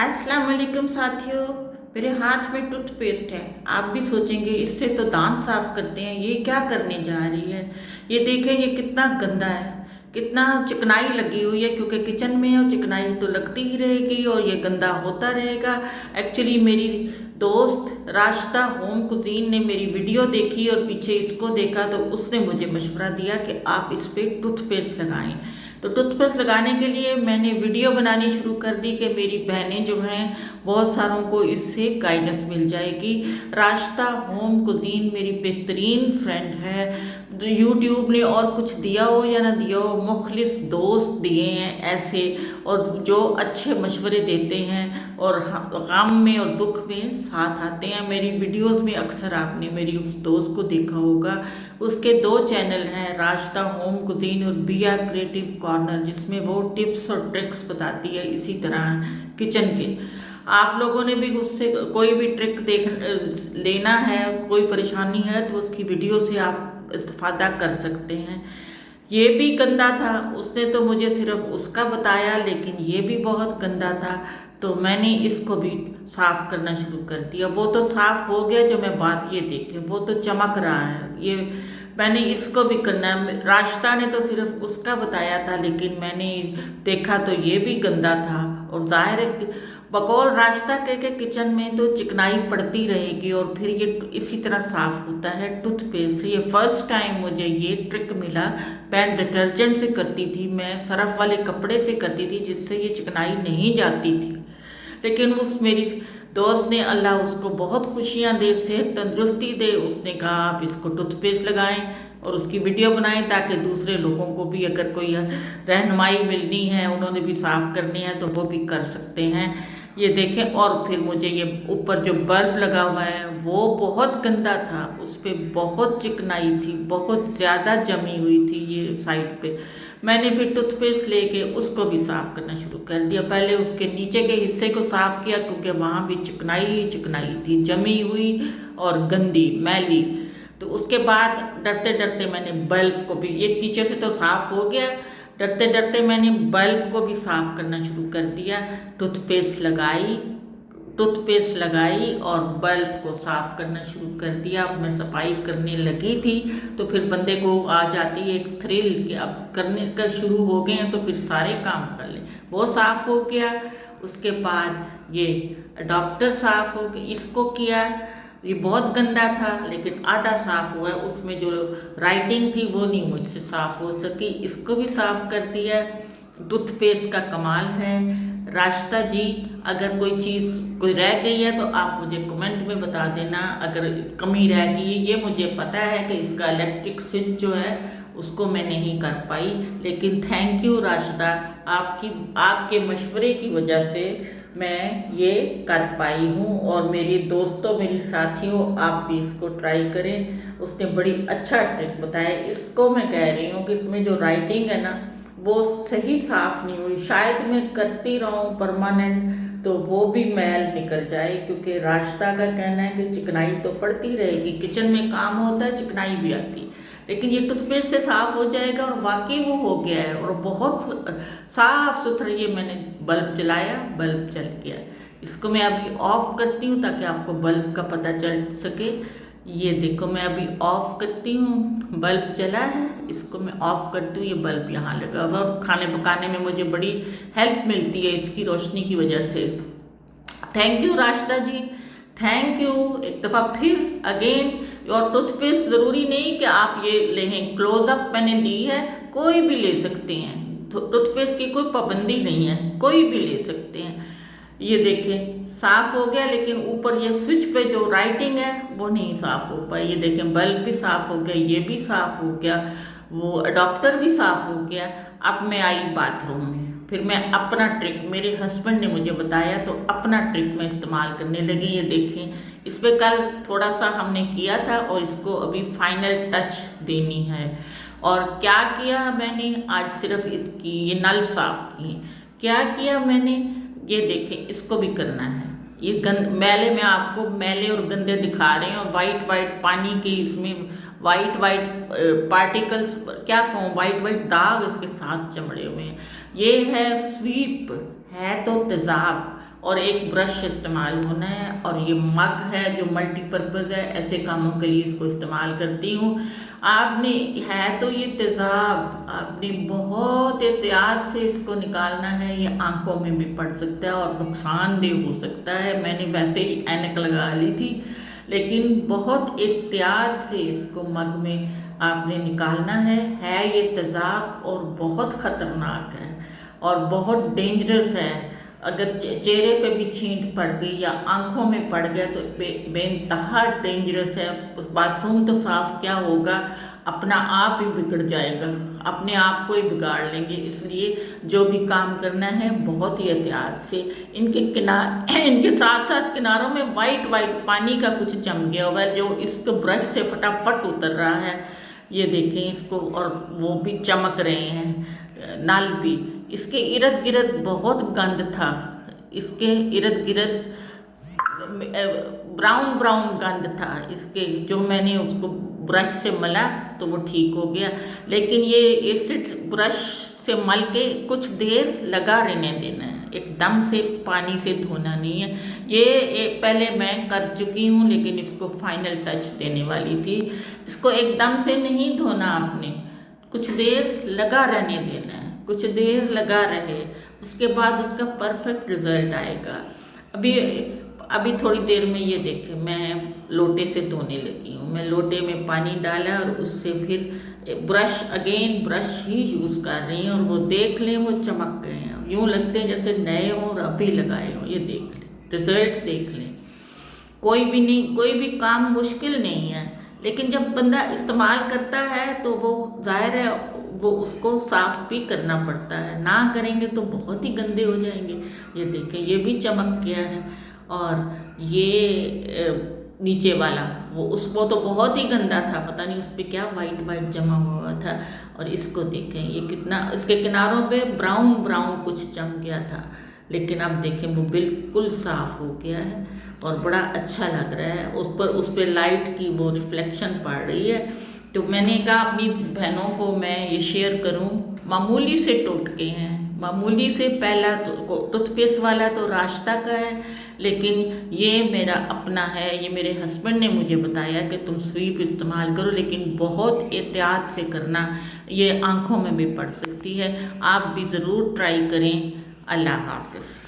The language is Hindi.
अस्सलाम वालेकुम साथियों। मेरे हाथ में टूथपेस्ट है। आप भी सोचेंगे इससे तो दांत साफ करते हैं, ये क्या करने जा रही है। ये देखें, ये कितना गंदा है, कितना चिकनाई लगी हुई है, क्योंकि किचन में है और चिकनाई तो लगती ही रहेगी और ये गंदा होता रहेगा। एक्चुअली मेरी दोस्त राशिदा होम कुजीन ने मेरी वीडियो देखी और पीछे इसको देखा तो उसने मुझे मशवरा दिया कि आप इस पर टूथपेस्ट लगाएं। तो टूथपेस्ट लगाने के लिए मैंने वीडियो बनानी शुरू कर दी कि मेरी बहनें जो हैं बहुत सारों को इससे गाइडेंस मिल जाएगी। राशिदा होम कुजीन मेरी बेहतरीन फ्रेंड है। यूट्यूब ने और कुछ दिया हो या ना दिया हो, मुखलिस दोस्त दिए हैं ऐसे, और जो अच्छे मशवरे देते हैं और गम में और दुख में साथ आते हैं। मेरी वीडियोस में अक्सर आपने मेरी उस दोस्त को देखा होगा। उसके 2 चैनल हैं, राशिदा होम कुजीन और बिया क्रिएटिव कॉर्नर, जिसमें वो टिप्स और ट्रिक्स बताती है इसी तरह किचन के। आप लोगों ने भी उससे कोई भी ट्रिक लेना है, कोई परेशानी है तो उसकी वीडियो से आप इस्तेफादा कर सकते हैं। ये भी गंदा था, उसने तो मुझे सिर्फ उसका बताया, लेकिन ये भी बहुत गंदा था। तो मैंने इसको भी साफ़ करना शुरू कर दिया। वो तो साफ़ हो गया, जो मैं बात ये देखे वो तो चमक रहा है। ये मैंने इसको भी करना है। राशिदा ने तो सिर्फ उसका बताया था, लेकिन मैंने देखा तो ये भी गंदा था। और जाहिर है बकौल राशिदा के किचन में तो चिकनाई पड़ती रहेगी और फिर ये इसी तरह साफ़ होता है टूथपेस्ट से। ये फर्स्ट टाइम मुझे ये ट्रिक मिला। मैं डिटर्जेंट से करती थी, मैं सरफ वाले कपड़े से करती थी, जिससे ये चिकनाई नहीं जाती थी। लेकिन उस मेरी दोस्त ने, अल्लाह उसको बहुत खुशियाँ दे, सेहत तंदुरुस्ती दे, उसने कहा आप इसको टूथपेस्ट लगाएं और उसकी वीडियो बनाएं, ताकि दूसरे लोगों को भी अगर कोई रहनुमाई मिलनी है, उन्होंने भी साफ़ करनी है तो वो भी कर सकते हैं। ये देखें। और फिर मुझे ये ऊपर जो बल्ब लगा हुआ है वो बहुत गंदा था, उस पर बहुत चिकनाई थी, बहुत ज़्यादा जमी हुई थी ये साइड पे। मैंने फिर टूथपेस्ट लेके उसको भी साफ़ करना शुरू कर दिया। पहले उसके नीचे के हिस्से को साफ़ किया, क्योंकि वहाँ भी चिकनाई ही चिकनाई थी, जमी हुई और गंदी मैली। तो उसके बाद डरते डरते मैंने बल्ब को भी, ये नीचे से तो साफ़ हो गया, डरते डरते मैंने बल्ब को भी साफ़ करना शुरू कर दिया। टूथपेस्ट लगाई और बल्ब को साफ़ करना शुरू कर दिया। अब मैं सफाई करने लगी थी तो फिर बंदे को आ जाती है एक थ्रिल कि अब करने का शुरू हो गए हैं तो फिर सारे काम कर लें। वो साफ़ हो गया। उसके बाद ये अडॉप्टर साफ़ हो गया, इसको किया। ये बहुत गंदा था, लेकिन आधा साफ़ हुआ। उसमें जो राइटिंग थी वो नहीं मुझसे साफ़ हो सकी, इसको भी साफ़ कर दिया। टूथपेस्ट का कमाल है। राशिदा जी, अगर कोई चीज़ कोई रह गई है तो आप मुझे कमेंट में बता देना, अगर कमी रह गई है। ये मुझे पता है कि इसका इलेक्ट्रिक स्विच जो है उसको मैं नहीं कर पाई, लेकिन थैंक यू राशिदा, आपके मशवरे की वजह से मैं ये कर पाई हूँ। और मेरी दोस्तों, मेरी साथियों, आप भी इसको ट्राई करें। उसने बड़ी अच्छा ट्रिक बताया। इसको मैं कह रही हूँ कि इसमें जो राइटिंग है ना वो सही साफ़ नहीं हुई। शायद मैं करती रहूँ परमानेंट तो वो भी मैल निकल जाए, क्योंकि राशिदा का कहना है कि चिकनाई तो पड़ती रहेगी, किचन में काम होता है, चिकनाई भी आती है, लेकिन ये टूथपेस्ट से साफ़ हो जाएगा। और वाकई वो हो गया है और बहुत साफ़ सुथरा। ये मैंने बल्ब जलाया, बल्ब जल गया। इसको मैं अभी ऑफ करती हूँ ताकि आपको बल्ब का पता चल सके। ये देखो, मैं अभी ऑफ करती हूँ, बल्ब जला है, इसको मैं ऑफ करती हूँ। ये बल्ब यहाँ लगा हुआ और खाने पकाने में मुझे बड़ी हेल्प मिलती है इसकी रोशनी की वजह से। Thank you Rashida ji, thank you एक दफ़ा फिर अगेन। और टूथपेस्ट ज़रूरी नहीं कि आप ये लें, क्लोज़अप मैंने ली है, कोई भी ले सकते हैं। टूथपेस्ट की कोई पाबंदी नहीं है, कोई भी ले सकते हैं। ये देखें, साफ़ हो गया, लेकिन ऊपर ये स्विच पे जो राइटिंग है वो नहीं साफ़ हो पाई। ये देखें, बल्ब भी साफ़ हो गया, ये भी साफ़ हो गया, वो अडॉप्टर भी साफ़ हो गया। अब मैं आई बाथरूम में, फिर मैं अपना ट्रिक, मेरे हस्बैंड ने मुझे बताया तो अपना ट्रिक मैं इस्तेमाल करने लगी। ये देखें, इस पर कल थोड़ा सा हमने किया था और इसको अभी फाइनल टच देनी है। और क्या किया मैंने आज, सिर्फ इसकी ये नल साफ़ किए। क्या किया मैंने, ये देखें, इसको भी करना है। ये मैले में आपको मैले और गंदे दिखा रहे हैं, और वाइट वाइट पानी के इसमें वाइट वाइट पार्टिकल्स, क्या कहूँ, वाइट वाइट दाग इसके साथ चमड़े हुए हैं। ये है स्वीप, है तो तेज़ाब, और एक ब्रश इस्तेमाल होना है, और ये मग है जो मल्टीपर्पज़ है, ऐसे कामों के लिए इसको इस्तेमाल करती हूँ। आपने है तो ये तेज़ाब आपने बहुत एहतियात से इसको निकालना है, ये आंखों में भी पड़ सकता है और नुकसानदेह हो सकता है। मैंने वैसे ही ऐनक लगा ली थी, लेकिन बहुत एहतियात से इसको मग में आपने निकालना है ये तेज़ाब और बहुत ख़तरनाक है और बहुत डेंजरस है। अगर चेहरे पे भी छींट पड़ गई या आंखों में पड़ गया तो बेइंतहा डेंजरस है। बाथरूम तो साफ क्या होगा, अपना आप ही बिगड़ जाएगा, अपने आप को ही बिगाड़ लेंगे। इसलिए जो भी काम करना है बहुत ही एहतियात से। इनके साथ साथ किनारों में वाइट वाइट पानी का कुछ जम गया होगा जो इसको ब्रश से फटाफट उतर रहा है। ये देखें इसको, और वो भी चमक रहे हैं नल भी। इसके इर्द गिर्द बहुत गंद था, इसके इर्द गिर्द ब्राउन ब्राउन गंद था इसके, जो मैंने उसको ब्रश से मला तो वो ठीक हो गया। लेकिन ये एसिड ब्रश से मल के कुछ देर लगा रहने देना है, एकदम से पानी से धोना नहीं है। ये पहले मैं कर चुकी हूँ, लेकिन इसको फाइनल टच देने वाली थी। इसको एकदम से नहीं धोना आपने, कुछ देर लगा रहने देना है, कुछ देर लगा रहे, उसके बाद उसका परफेक्ट रिजल्ट आएगा। अभी थोड़ी देर में ये देखें मैं लोटे से धोने लगी हूँ। मैं लोटे में पानी डाला और उससे फिर ब्रश ही यूज़ कर रही हूँ, और वो देख लें वो चमक गए हैं, यूँ लगते हैं जैसे नए हों और अभी लगाए हों। ये देख लें, रिजल्ट देख लें। कोई भी काम मुश्किल नहीं है, लेकिन जब बंदा इस्तेमाल करता है तो वो जाहिर है वो उसको साफ भी करना पड़ता है, ना करेंगे तो बहुत ही गंदे हो जाएंगे। ये देखें ये भी चमक गया है, और ये नीचे वाला वो तो बहुत ही गंदा था, पता नहीं उस पर क्या वाइट वाइट जमा हुआ था। और इसको देखें ये कितना, इसके किनारों पे ब्राउन ब्राउन कुछ जम गया था, लेकिन अब देखें वो बिल्कुल साफ़ हो गया है और बड़ा अच्छा लग रहा है। उस पर लाइट की वो रिफ्लेक्शन पड़ रही है। तो मैंने कहा अपनी बहनों को मैं ये शेयर करूं। मामूली से टोटके हैं, मामूली से। पहला तो टूथपेस्ट वाला तो रास्ता का है, लेकिन ये मेरा अपना है। ये मेरे हस्बैंड ने मुझे बताया कि तुम स्वीप इस्तेमाल करो, लेकिन बहुत एहतियात से करना, ये आँखों में भी पड़ सकती है। आप भी ज़रूर ट्राई करें। अल्लाह हाफ़िज़।